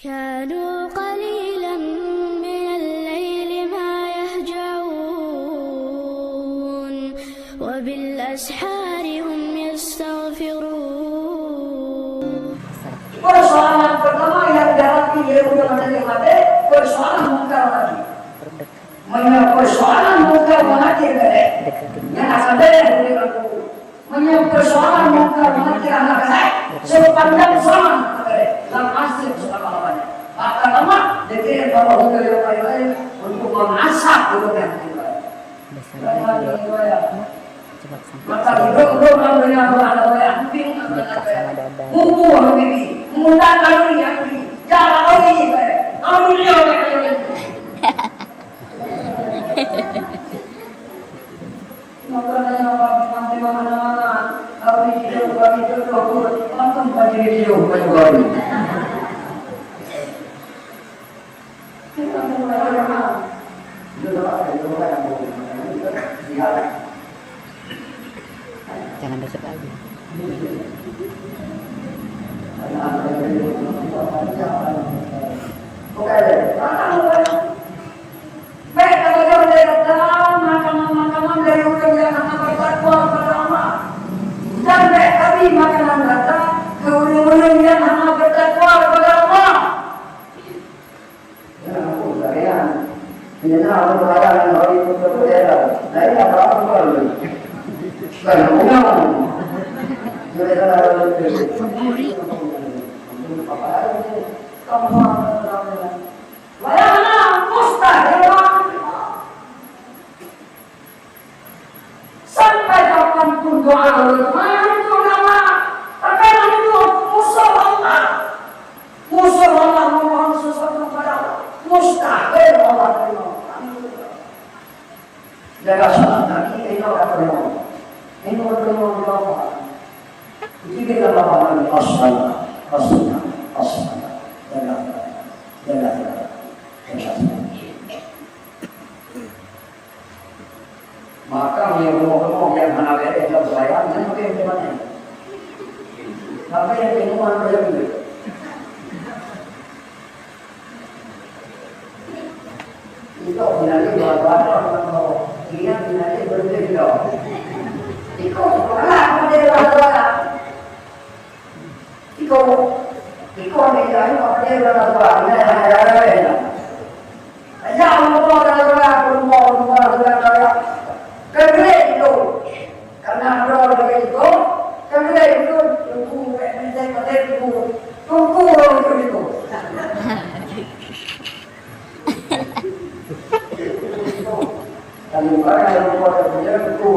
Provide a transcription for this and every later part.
كانوا قليلا من الليل ما يهجعون وبالأسحار هم يستغفرون. Persoalan pertama yang dihadapi Yehuda Mati, persoalan munkar lagi. Persoalan munkar mati yang akan dari persoalan munkar mati anak saya sepanjang zaman dalam asli persoalan maka lama jadi bahwa hukum yang lain untuk mengasah hukum yang lain. Maka hidup dengan anak anjing buku ini menggunakan yang cara ini dia makanya nanti mana-mana kalau itu langsung bagi video baru. Jangan besok lagi. Baik, kalau jauh dari makanan dari orang yang akan bertakwa kepada Allah. Dan baik kami makanan datang ke orang yang akan bertakwa kepada Allah. Ya, aku sekalian. Ini orang orang yang hari itu berbeda. Nah, ini apa baru? Karena undang. Februari. Layana mustahil sampai kapanpun doa itu nama terkadang itu musuh Allah memohon sesuatu kepada Allah mustahil Allah terima. Jaga salat kaki itu akan terima. Ini bertemu di bawah. Jadi kita lakukan as-salat. Maka yang ngomong yang mana ada dalam saya, nanti yang gimana? Tapi yang minuman berjamil. Itu binari bawa dia binari berbeda. Ikut sekolah pada bawa. Ikut negara pada bawa. Ini ada. Jangan lupa kalau rumah kerja itu karena berada itu kerja itu tunggu menjadi pada tunggu itu kalau orang yang buat kerja itu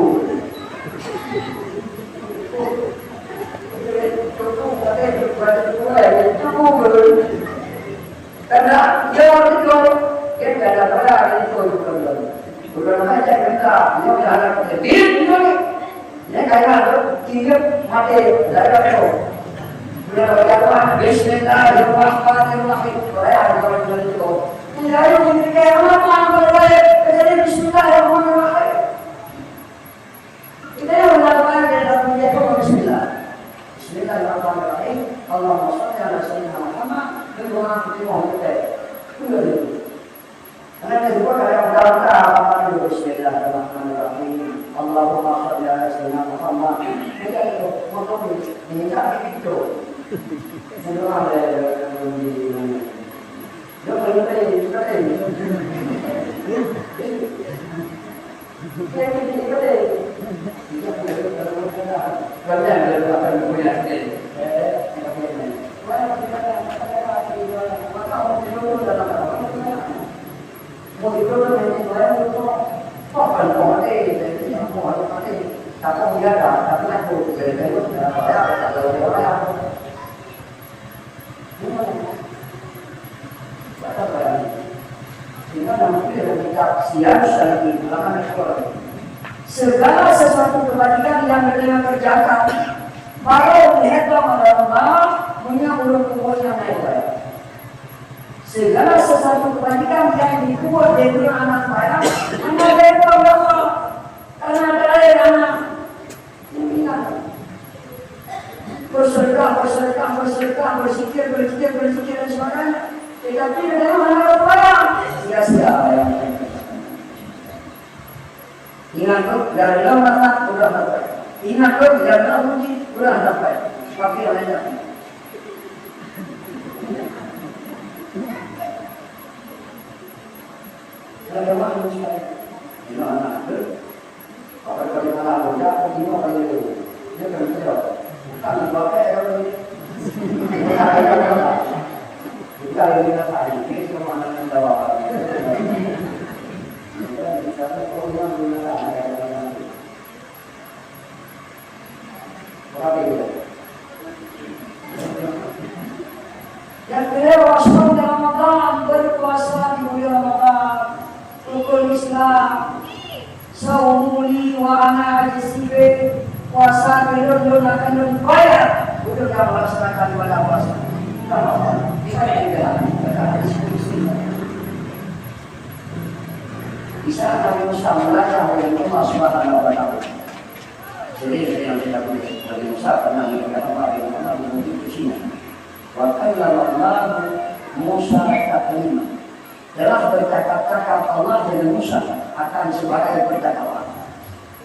karena jawab itu kita ada berada itu bukan saja kita yang ada ketik ini kayak tiap mati dalam itu sudah berkata Bismillahirrahmanirrahim saya kalau itu tidak ini kayak apa boleh jadi Bismillahirrahmanirrahim kita yang melakukan dalam menjadi Bismillah Bismillahirrahmanirrahim Allahumma shalli ala sayyidina Muhammad wa ala alihi wa sahbihi karena itu kalau dalam apa Bismillahirrahmanirrahim Allahumma shalli ala sayyidina Muhammad itu untuk minta itu itu ada di segala sesuatu kebajikan yang kita kerjakan kalau dihitung oleh Allah punya urut yang naik. Segala sesuatu kebajikan yang dibuat dari anak saya anda dihitung oleh Allah karena ada anak bersedekah, berzikir dan sebagainya. Tetapi dengan menghadap orang sia-sia yang ingat tuh dari dalam mata udah dapat. Ingat tuh dari dalam mungkin udah dapat. Tapi yang lainnya. Ada mana manusia? Di mana ada? Apa kalau mana ada? Di mana kalau itu? Dia kan tidak. Kan bapak yang kita ini nak ini semua anak tawa. Yang kedua, Rasul Ramadan berpuasa di bulan Ramadan. Rukun Islam, saumuli wa ana ajisibe, puasa belum akan bayar untuk yang melaksanakan ibadah puasa. Bisa tidak? Bisa kami Musa belajar dari Allah Subhanahu wa Ta'ala. Jadi yang kita punya dari Musa pernah mengatakan apa yang Allah menuju sini. Wa kallama Musa taklima. Telah bercakap-cakap Allah dengan Musa akan sebagai percakapan.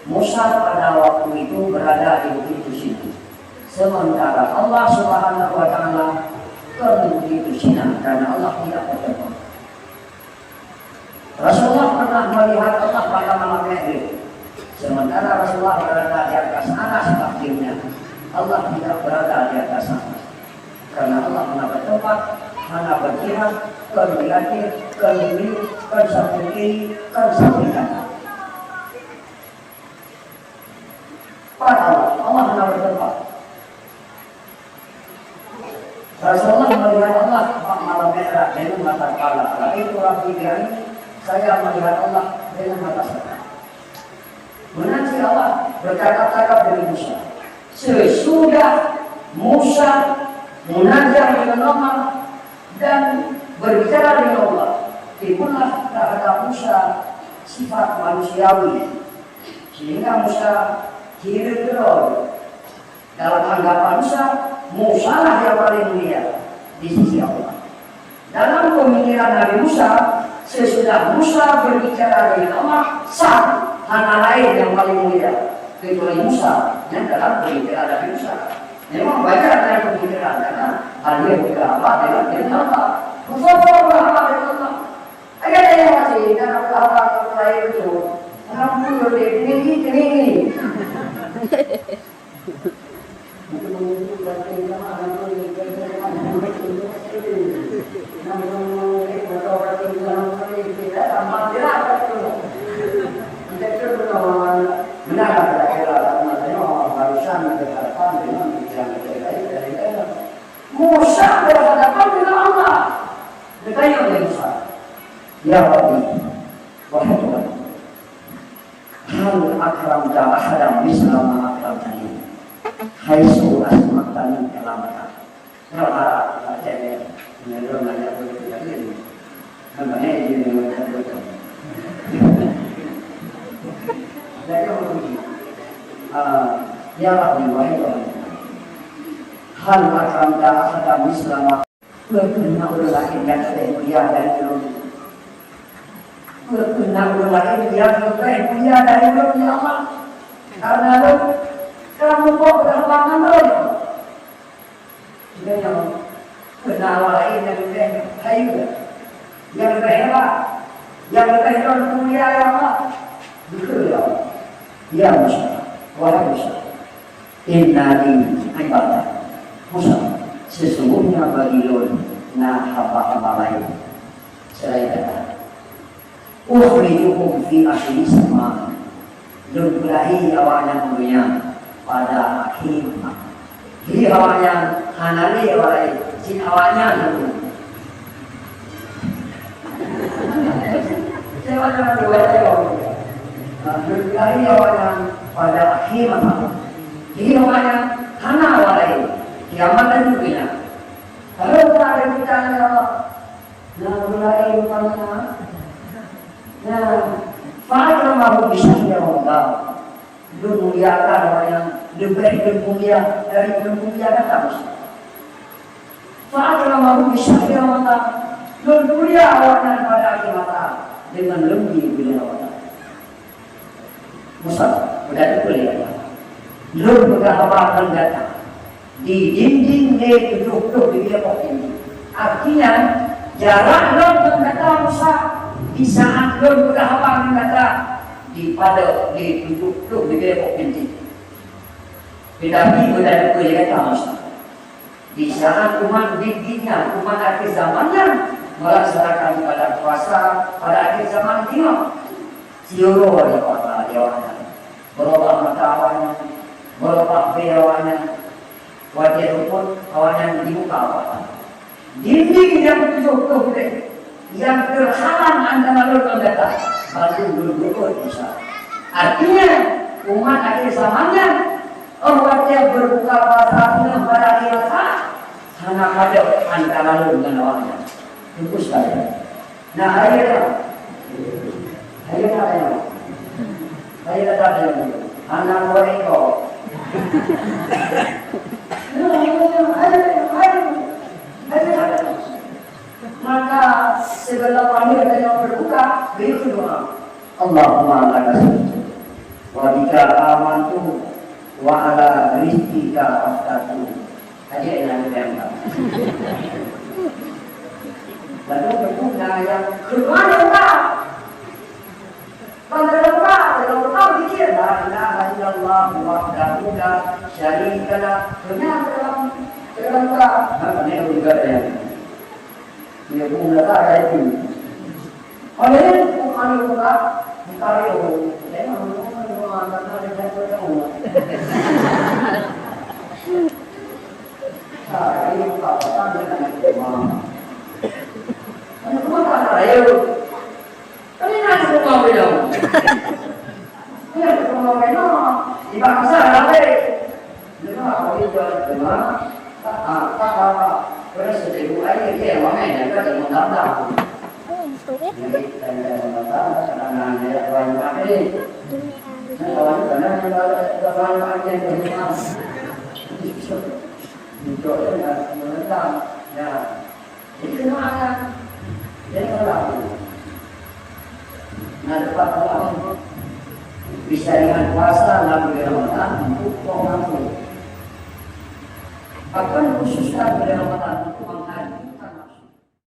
Musa pada waktu itu berada di bukit Sinai. Sementara Allah Subhanahu wa Ta'ala ke bukit Sinai karena Allah tidak bertemu. Rasulullah pernah melihat Allah pada malam Mi'raj. Sementara Rasulullah berada di atas aras takdirnya, Allah tidak berada di atas aras. Karena Allah pernah bertempat, hanya berkira, kemudian kembali, samping kiri, samping kanan. Pada Allah pernah bertempat. Rasulullah melihat Allah malam Mi'raj dengan mata kepala. Itu Rabbi ini. Saya melihat Allah dengan mata saya. Menanti Allah bercakap-cakap dengan Musa. Sesudah Musa munajat dengan Allah dan berbicara dengan Allah, timbullah terhadap Musa sifat manusiawi, sehingga Musa hidup terus. Dalam anggapan Musa lah yang paling mulia di sisi Allah. Dalam pemikiran Nabi Musa, sesudah Musa berbicara dengan Allah, satu hana lain yang paling mulia kecuali Musa yang dalam pemikiran Nabi Musa. Memang banyak dari pemikiran karena dia berapa dengan Allah. Musa berapa dengan Allah. Ada yang masih dalam apa lain itu. Alhamdulillah ini. Musa berhadapan dengan Allah. Bertanya oleh Musa, Ya Rabbi, wahai Tuhan, hal akramta ahadam mislama akramtani, hai su asmaktani kelamatan. Kalau saya menurut nanya boleh tidak ini, namanya ini menurut saya. Jadi Ya Rabbi, wahai Tuhan, hal akramta ahadam mislama berkena ulah lahir yang mulia dari Tuhan. Berkena ulah lahir yang mulia dari Tuhan ya Allah. Karena kamu kok berhalangan Tuhan. Dia yang kena lain yang lebih hayu, yang lebih hebat, yang lebih mulia ya Allah. Betul ya Allah. Ya Musa, wahai Musa, innani ibadah Musa, sesungguhnya bagi hamba-hamba lain selain kata ukhrijukum fi akhir sama lublahi awalnya dunia pada akhir jadi awalnya hanali awalnya sin awalnya dulu sewanya dua lublahi awalnya pada akhir jadi awalnya hana awalnya kiamat dan dunia. Kalau tak ada kita Allah, mulai rupanya, faham mahu bisa Allah, memuliakan orang yang lebih mulia dari mulia datang. Faham mahu bisa Allah, Nun mulia awaknya pada akhir mata dengan lebih bila awaknya. Musa, udah dikuliah. Nun berhabakan datang. Di dinding dia duduk di depok ini. Artinya jarak Nun berkata Musa di saat Nun berhabakan datang di duduk di depok ini. Tetapi udah dikuliah Musa. Di saat umat didiknya, umat akhir zamannya melaksanakan ibadah puasa pada akhir zaman ini, seluruh wali kota dewana, berubah mata awannya, berubah beawannya, wajah rukun awannya di muka awan. Dinding yang tujuh yang terhalang antara lalu datang, baru duduk bisa. Artinya umat akhir zamannya, orang yang berbuka puasa dengan pada akhir zaman, hanya ada antara lalu dengan awannya. Itu sekali. Nah, akhirnya anak mereka. Maka segala wanita yang berbuka begitu doa. Allahumma laka sujud wa bika amantu wa ala rizqika aftatu. Aja yang diambil. Lalu berguna yang kedua adalah Pada pikir la ilaha illallah wahdahu la syarika lah. Ternyata dalam ini juga yang dia pun ada itu. Oleh itu bukan juga dikari saya mengatakan ada ketemu. Saya ini kata dengan imam. Semua tak ada. Ini nak semua bilang. Ini semua bilang. Di bangsa ada. Dengar apa itu? Dengar. Terus setiap hari dia mana yang kita mengandalkan. Jadi kita mengandalkan karena dia orang kafir. Orang karena orang kafir yang beriman. Itu adalah mengandalkan. Ya. Itu mana? Jadi kalau nah dapat Allah bisa dengan puasa lalu Ramadan untuk mengampuni. Bahkan khususkan pada Ramadan untuk